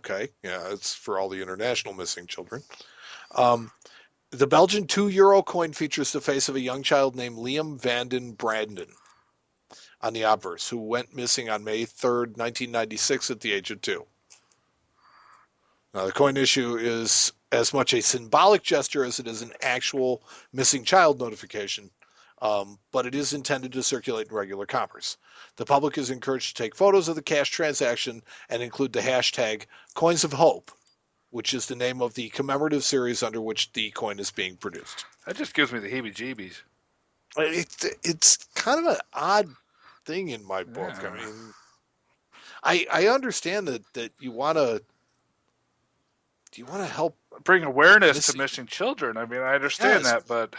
Okay, yeah, it's for all the international missing children. Um, the Belgian €2 coin features the face of a young child named Liam Vanden Branden on the obverse, who went missing on May 3rd, 1996, at the age of 2. Now, the coin issue is as much a symbolic gesture as it is an actual missing child notification, but it is intended to circulate in regular commerce. The public is encouraged to take photos of the cash transaction and include the hashtag Coins of Hope, which is the name of the commemorative series under which the coin is being produced. That just gives me the heebie-jeebies. It's kind of an odd thing in my book. I Yeah. mean, I understand that you want to help Bring awareness to missing. missing children. I mean, I understand Yes, that, but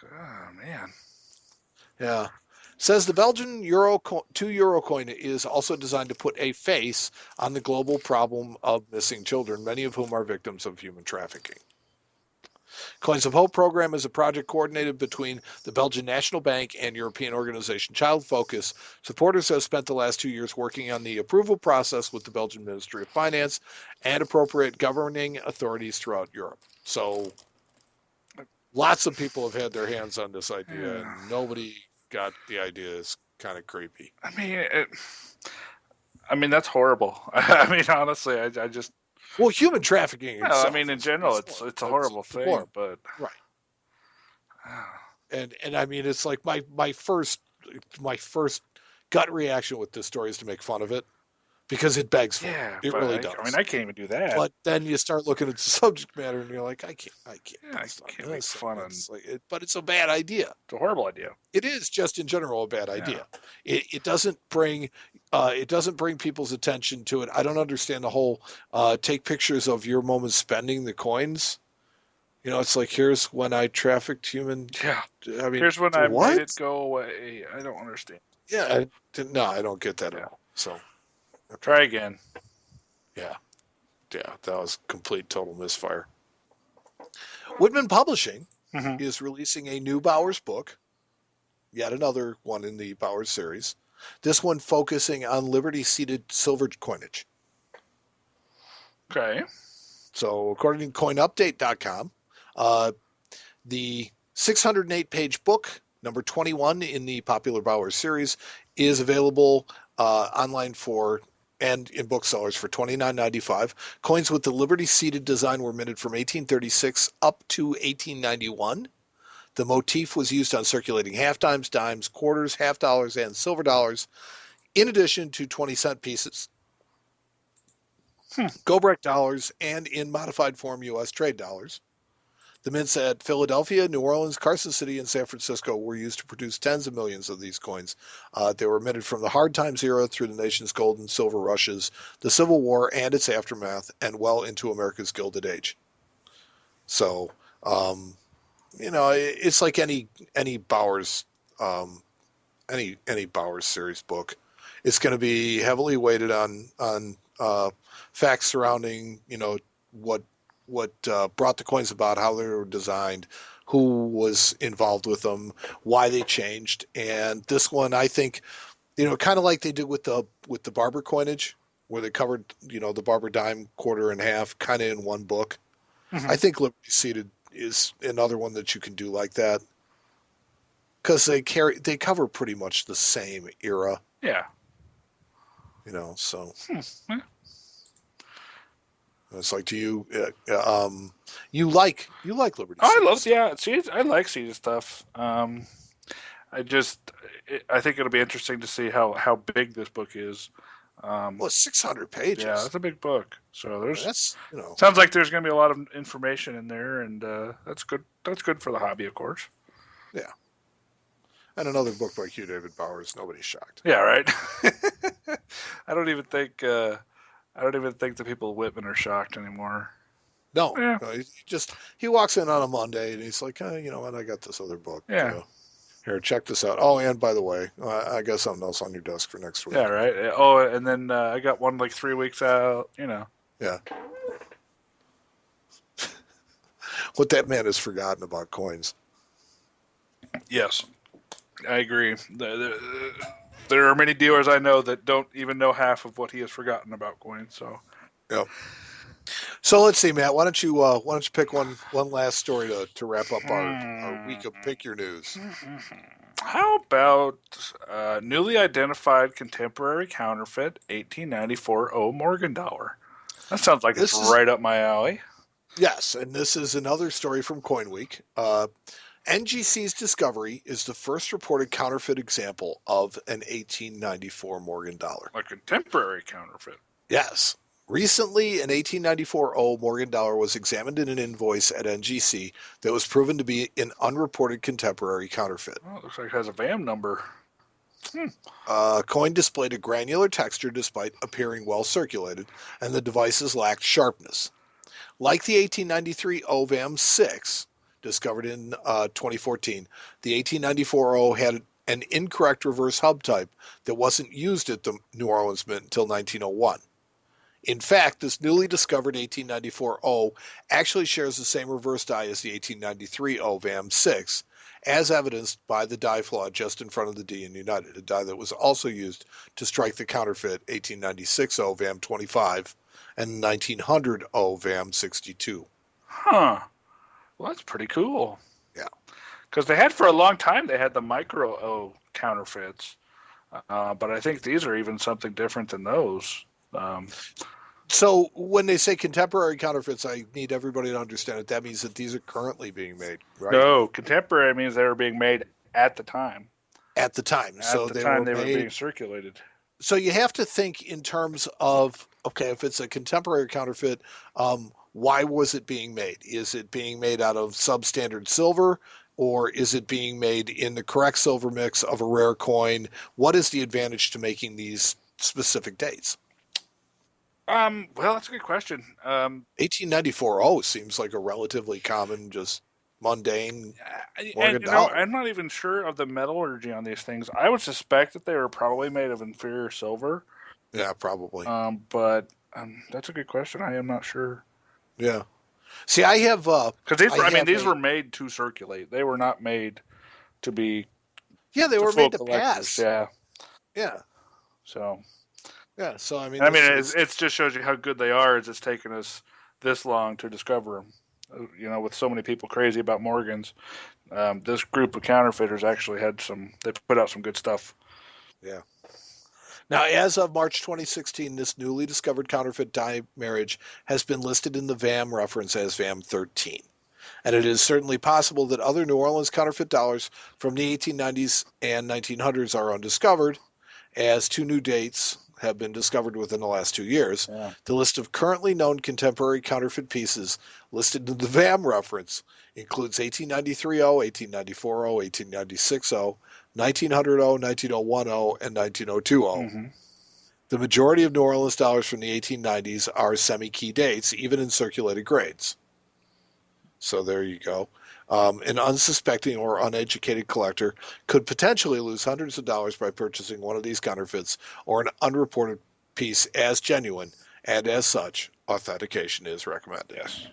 oh man. yeah. Says the Belgian €2 coin is also designed to put a face on the global problem of missing children, many of whom are victims of human trafficking. Coins of Hope program is a project coordinated between the Belgian National Bank and European organization Child Focus. Supporters have spent the last 2 years working on the approval process with the Belgian Ministry of Finance and appropriate governing authorities throughout Europe. So lots of people have had their hands on this idea, Yeah. and nobody got the idea. It's kind of creepy. I mean that's horrible. I mean, honestly, I just. Well, human trafficking Well, I itself mean, in is general, is it's a it's horrible thing, deplorable, but right? And I mean, it's like my first gut reaction with this story is to make fun of it because it begs for it. yeah, It but really I mean, does. I can't even do that. But then you start looking at the subject matter, and you're like, I can't Yeah, I post on can't make this. fun And on. it's like, but it's a bad idea. It's a horrible idea. It is just in general a bad Yeah. idea. It doesn't bring people's attention to it. I don't understand the whole take pictures of your moment spending the coins. It's like here's when I trafficked human. Yeah. I mean, Here's when I made what? it go away. I don't understand. Yeah, no, I don't get that at Yeah. all. So, okay, Try again. yeah, yeah, that was complete total misfire. Whitman Publishing Hmm. is releasing a new Bowers book, yet another one in the Bowers series. This one focusing on Liberty-seeded silver coinage. Okay. So, according to CoinUpdate.com, uh, the 608-page book, number 21 in the popular Bowers series, is available online and in booksellers for $29.95. Coins with the Liberty seated design were minted from 1836 up to 1891. The motif was used on circulating half dimes, quarters, half dollars, and silver dollars, in addition to 20-cent pieces, Hmm. Gobrek dollars, and in modified form U.S. trade dollars. The mints at Philadelphia, New Orleans, Carson City, and San Francisco were used to produce tens of millions of these coins. They were minted from the hard times era through the nation's gold and silver rushes, the Civil War and its aftermath, and well into America's Gilded Age. So, um, it's like any Bowers um, any Bowers series book. It's going to be heavily weighted on facts surrounding what brought the coins about, how they were designed, who was involved with them, why they changed, and this one I think kind of like they did with the Barber coinage, where they covered the Barber dime, quarter, and half, kind of in one book. Hmm. I think Liberty Seated is another one that you can do like that because they cover pretty much the same era, Yeah. so Hmm. it's like, do you like Liberty Oh, I City love. stuff? Yeah. See, I like seeing stuff. I just, I think it'll be interesting to see how big this book is. Um, Well, it's 600 yeah, pages. it's a big book. So there's That's sounds like there's going to be a lot of information in there, and that's good. That's good for the hobby, of course. yeah, and another book by Hugh David Bowers. Nobody's shocked. Yeah, right. I don't even think I don't even think the people at Whitman are shocked anymore. No, Yeah, no, he walks in on a Monday and he's like, you know what? I got this other book. yeah, Here, check this out. Oh, and by the way, I got something else on your desk for next yeah, week. right. Oh, and then I got one like 3 weeks out. Yeah, what that man has forgotten about coins. Yes, I agree. There are many dealers I know that don't even know half of what he has forgotten about coins. So Yep. So let's see, Matt. Why don't you pick one last story to wrap up our week of pick your news? How about newly identified contemporary counterfeit 1894 O Morgan dollar? That sounds like it's This is right up my alley. Yes, and this is another story from Coin Week. NGC's discovery is the first reported counterfeit example of an 1894 Morgan dollar. A contemporary counterfeit. Yes. Recently, an 1894 O Morgan dollar was examined in an invoice at NGC that was proven to be an unreported contemporary counterfeit. Oh, it looks like it has a VAM number. Coin displayed a granular texture despite appearing well circulated, and the devices lacked sharpness. Like the 1893 OVAM 6, discovered in 2014, the 1894 O had an incorrect reverse hub type that wasn't used at the New Orleans Mint until 1901. In fact, this newly discovered 1894 O actually shares the same reverse die as the 1893 OVAM 6, as evidenced by the die flaw just in front of the D in United, a die that was also used to strike the counterfeit 1896 OVAM 25 and 1900 OVAM 62. Huh. Well, that's pretty cool. Yeah. Because they had for a long time, they had the micro O counterfeits. But I think these are even something different than those. So when they say contemporary counterfeits, I need everybody to understand it. That means that these are currently being made, right? No, contemporary means they were being made at the time. At the time. At the time they were being circulated. So you have to think in terms of, okay, if it's a contemporary counterfeit, why was it being made? Is it being made out of substandard silver, or is it being made in the correct silver mix of a rare coin? What is the advantage to making these specific dates? Well, that's a good question. 1894 O seems like a relatively common, just mundane And Morgan you know, dollar. I'm not even sure of the metallurgy on these things. I would suspect that they were probably made of inferior silver. Yeah, probably. But that's a good question. I am not sure. Yeah. See, I have Because these were, I mean, these a were made to circulate. They were not made to be yeah, they to were full made to collectors. pass. Yeah. Yeah. So, Yeah. So I mean, and I mean, this is it just shows you how good they are. It's taken us this long to discover them. You know, with so many people crazy about Morgans, this group of counterfeiters actually had some. They put out some good stuff. yeah. Now, as of March 2016, this newly discovered counterfeit die marriage has been listed in the VAM reference as VAM 13. And it is certainly possible that other New Orleans counterfeit dollars from the 1890s and 1900s are undiscovered, as two new dates have been discovered within the last 2 years. Yeah. The list of currently known contemporary counterfeit pieces listed in the VAM reference includes 1893 O, 1894 O, 1896 O, 1900 O, 1901 O, and 1902 O. Mm-hmm. The majority of New Orleans dollars from the 1890s are semi-key dates, even in circulated grades. So there you go. An unsuspecting or uneducated collector could potentially lose hundreds of dollars by purchasing one of these counterfeits or an unreported piece as genuine, and as such, authentication is recommended. Yes.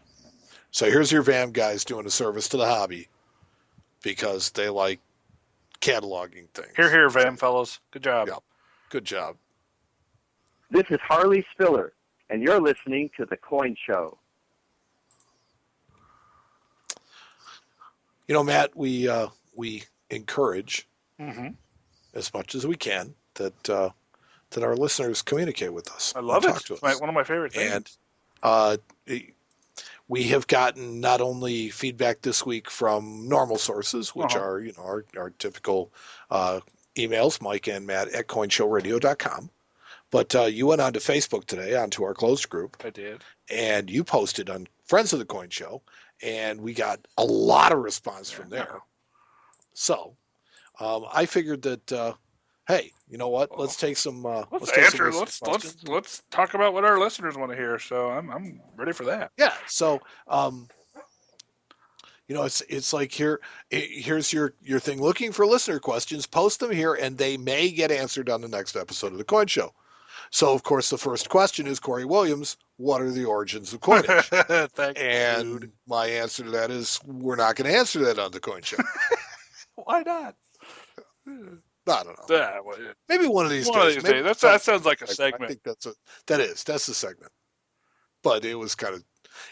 So here's your VAM guys doing a service to the hobby because they like cataloging things. Here, VAM fellows. Good job. Yeah. Good job. This is Harley Spiller, and you're listening to The Coin Show. You know, Matt, we encourage Mm-hmm. as much as we can that our listeners communicate with us. I love and it. Talk to It's us. one of my favorite things. And we have gotten not only feedback this week from normal sources, which are our typical emails, Mike and Matt at coinshowradio.com, but you went onto Facebook today, onto our closed group. I did. And you posted on Friends of the Coin Show, and we got a lot of response from there. So I figured that, hey, you know what? Let's take some. Let's talk about what our listeners want to hear. So I'm ready for that. Yeah. So you know, it's like here's your thing. Looking for listener questions, post them here, and they may get answered on the next episode of the Coin Show. So, of course, the first question is, Corey Williams, what are the origins of coinage? And dude. My answer to that is, we're not going to answer that on the Coin Show. Why not? I don't know. Maybe one of these days. That sounds like a segment. I think that's the segment. but it was kind of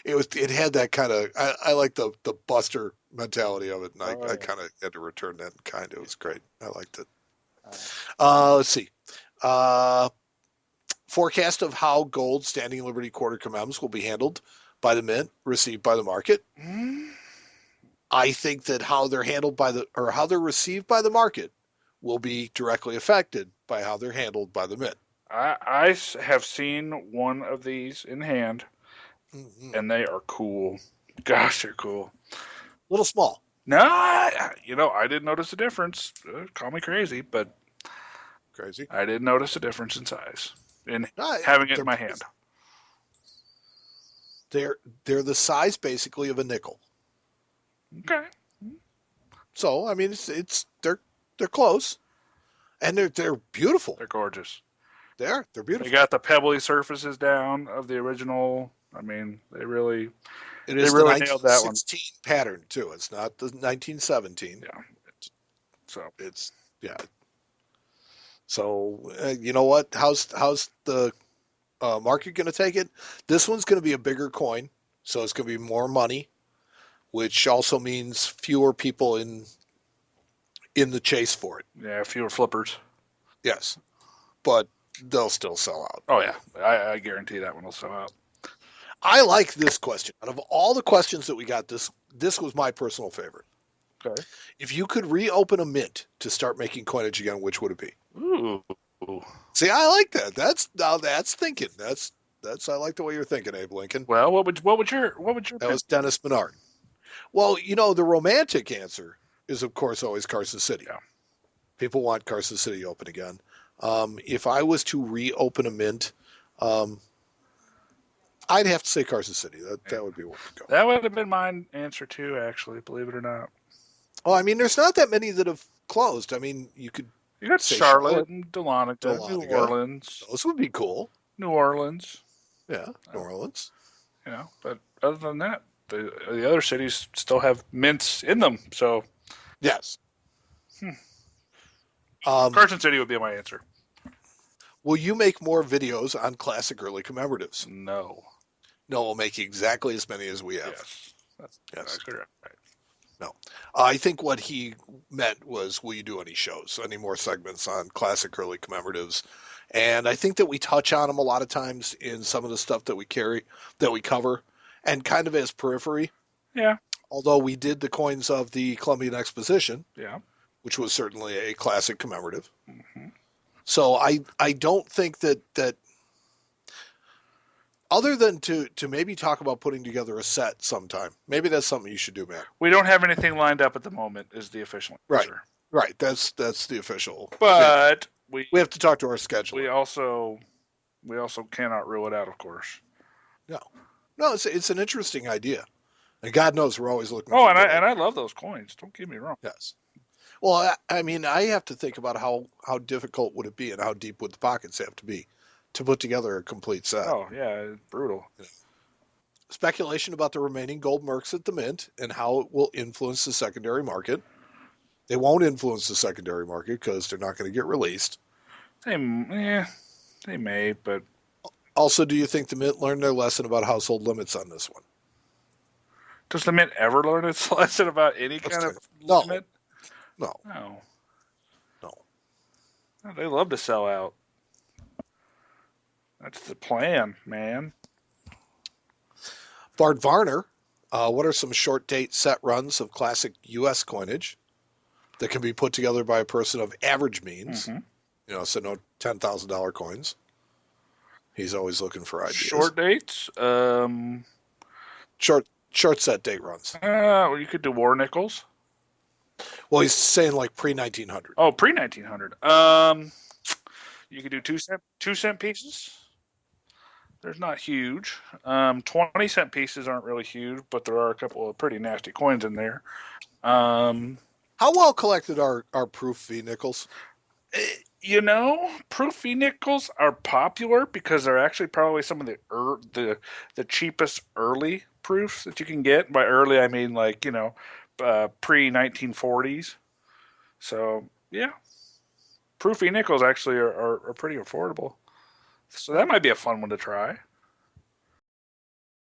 it had that kind of I like the Buster mentality of it, and I yeah. kind of had to return that in kind. It was great. I liked it. Uh, Let's see. Uh, Forecast of how gold standing Liberty quarter commems will be handled by the mint, received by the market. mm, I think that how they're handled by how they're received by the market will be directly affected by how they're handled by the mint. I have seen one of these in hand, Mm-hmm. and they are cool. Gosh, they're cool. Little small. No, I didn't notice a difference. Call me crazy, but Crazy. I did notice a difference in size in Yeah, having it in my hand. They're the size basically of a nickel. Okay. So I mean, they're close, and they're beautiful. They're gorgeous. They're They beautiful. got the pebbly surfaces down of the original. I mean, they really It is the nailed that one. 1916 pattern too. It's not the 1917. Yeah. So It's yeah. So you know what? How's the market going to take it? This one's going to be a bigger coin, so it's going to be more money, which also means fewer people in the chase for it. yeah, fewer flippers. Yes, but they'll still sell out. Oh yeah, I guarantee that one will sell out. I like this question. Out of all the questions that we got, this was my personal favorite. Okay. If you could reopen a mint to start making coinage again, which would it be? Ooh. See, I like that. That's thinking. That's I like the way you're thinking, Abe Lincoln. Well, what would your That was Dennis Menard. Well, the romantic answer is, of course, always Carson City. Yeah. People want Carson City open again. If I was to reopen a mint, I'd have to say Carson City. That would be where to go. That would have been my answer too, actually. Believe it or not. Oh, I mean, there's not that many that have closed. I mean, you could You got say Charlotte and Dahlonega, New Dahlonega. Orleans. Those would be cool. New Orleans. Yeah, New Orleans. But other than that, the other cities still have mints in them. So Yes. Carson City would be my answer. Will you make more videos on classic early commemoratives? No. No, we'll make exactly as many as we have. Yes. That's Yes. correct. No. I think what he meant was, will you do any shows, any more segments on classic early commemoratives? And I think that we touch on them a lot of times in some of the stuff that we cover, and kind of as periphery. Yeah. Although we did the coins of the Columbian Exposition, Yeah. which was certainly a classic commemorative. Mm-hmm. So I don't think that other than to maybe talk about putting together a set sometime. Maybe that's something you should do, Matt. We don't have anything lined up at the moment, is the official answer. Right. That's the official. But we have to talk to our scheduler. We also cannot rule it out, of course. No, it's an interesting idea, and God knows we're always looking. Oh, and I love those coins. Don't get me wrong. Yes. Well, I mean, I have to think about how difficult would it be, and how deep would the pockets have to be to put together a complete set. Oh yeah, it's brutal. Speculation about the remaining gold mercs at the mint and how it will influence the secondary market. They won't influence the secondary market because they're not going to get released. They may, but Also, do you think the mint learned their lesson about household limits on this one? does the mint ever learn its lesson about any kind of No. limit? No. No. They love to sell out. That's the plan, man. Bart Varner, what are some short date set runs of classic U.S. coinage that can be put together by a person of average means? Mm-hmm. So no $10,000 coins. He's always looking for ideas. Short dates? Short set date runs. Well, you could do war nickels. Well, he's saying like pre-1900. Oh, pre-1900. You could do 2-cent pieces. There's not huge. 20-cent pieces aren't really huge, but there are a couple of pretty nasty coins in there. How well collected are proof V nickels? Proof V nickels are popular because they're actually probably some of the cheapest early proofs that you can get. By early, I mean like pre-1940s. So yeah, proof V nickels actually are pretty affordable. So that might be a fun one to try.